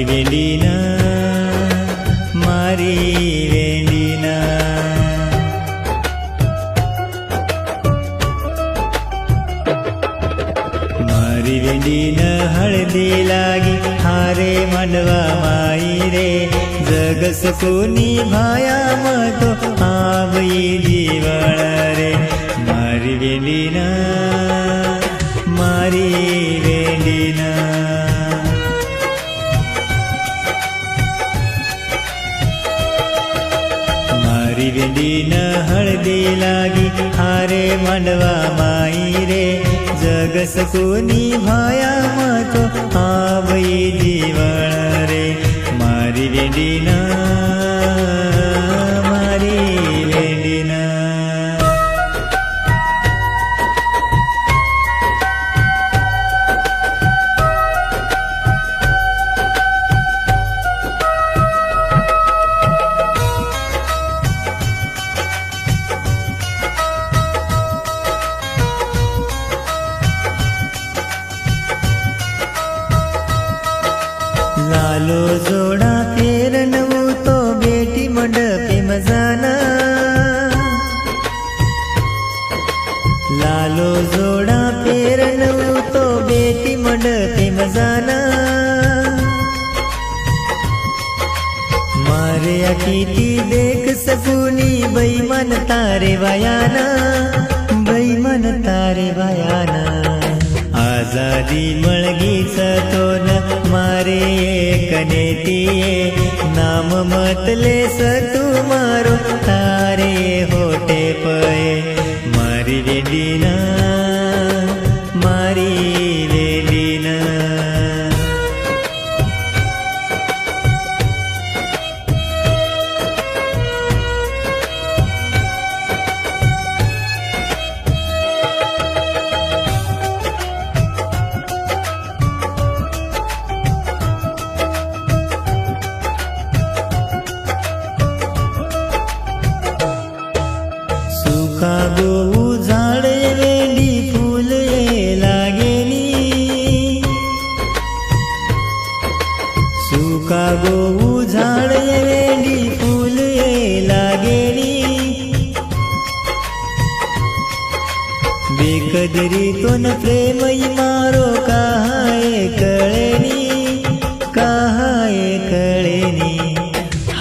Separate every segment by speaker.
Speaker 1: વેડીના મારી વેડીના મારી વેડીના હળદી લાગી હારે માંડવા માઈ રે જગ સકુની ભાયામાં તો આવી જીવણ રે મારી વેડીના મારી વેડીના મારી વેડીના હળદી લાગી હારે માંડવા માઈ રે જગ સકુની ભાયામાં તો આવી જીવણ રે મારી વેડીના મારી વેડીના લાલો જોડા ફેરનવું તો બેટી મંડપે મજાના લાલો જોડા ફેરનવું તો બેટી મંડપે મજાના મારે આખીથી દેખ સકુની બૈમન તારે વાયાના બૈમન તારે વાયાના આઝાદી મળગી સતો ન મારે કનેતીએ નામ મત લે સતું મારો તારે હોટે પએ મારી વેડીના મારી વેડીના સૂકા ગોવું ઝાડ વેડી ફૂલ એ લાગેલી સૂકા ગોવું ઝાડ વેડી ફૂલ એ લાગેલી બેકદરી તો ન પ્રેમય મારો કાહાએ કળેની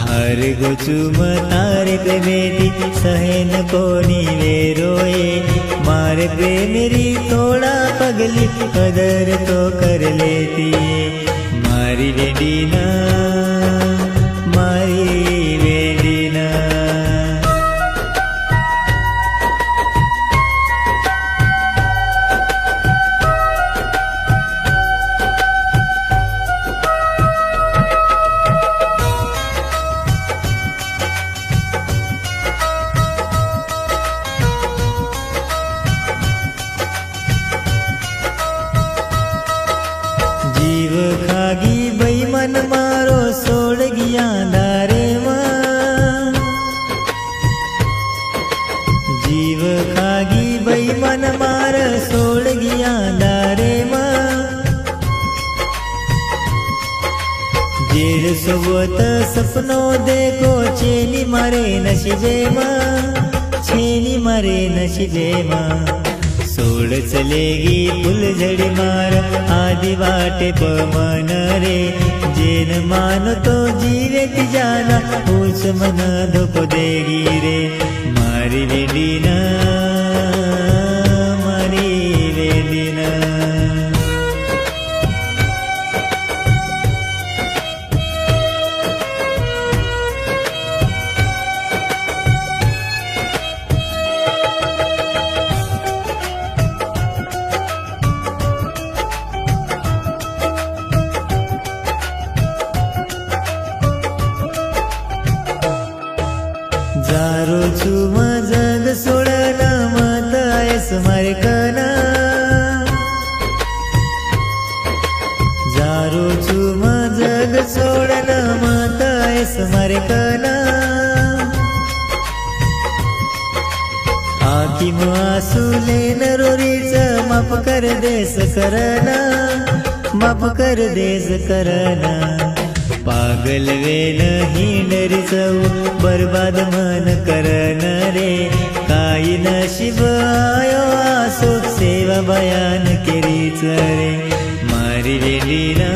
Speaker 1: હાર ગોચુમ તારે પ્રેમેથી સહેન કોની વેરોએ મારે પ્રેમેરી થોડા પગલી કદર તો કર લેતી મારી વેડીના મારી વેડીના જીવ ખાગી બૈમન મારો સોડ ગયા દારેમાં જીવ ખાગી બૈમન માર સોડ ગયા દારેમાં જેડ સોવત સપનો દેખો છેની મારે નસીબેમાં सोड़ चलेगी फुलझड़ी मार आदि वाटे पमन रे जेन मानो तो जीवे ती जाना उस मन धोप देगी रे मारी वेडीना मारी वेडीना जारो छुम जग सोडना मत आयस मारे कना जारो छुम जग सोडना मत आयस मारे कना आखी आंसू लेन रोरीच माफ कर देस करना पागल वेन हिंडरी सऊ बर्बाद मन करन रे काही नशीब आयो आसो सेवा बयान केरीच रे मारी वेडीना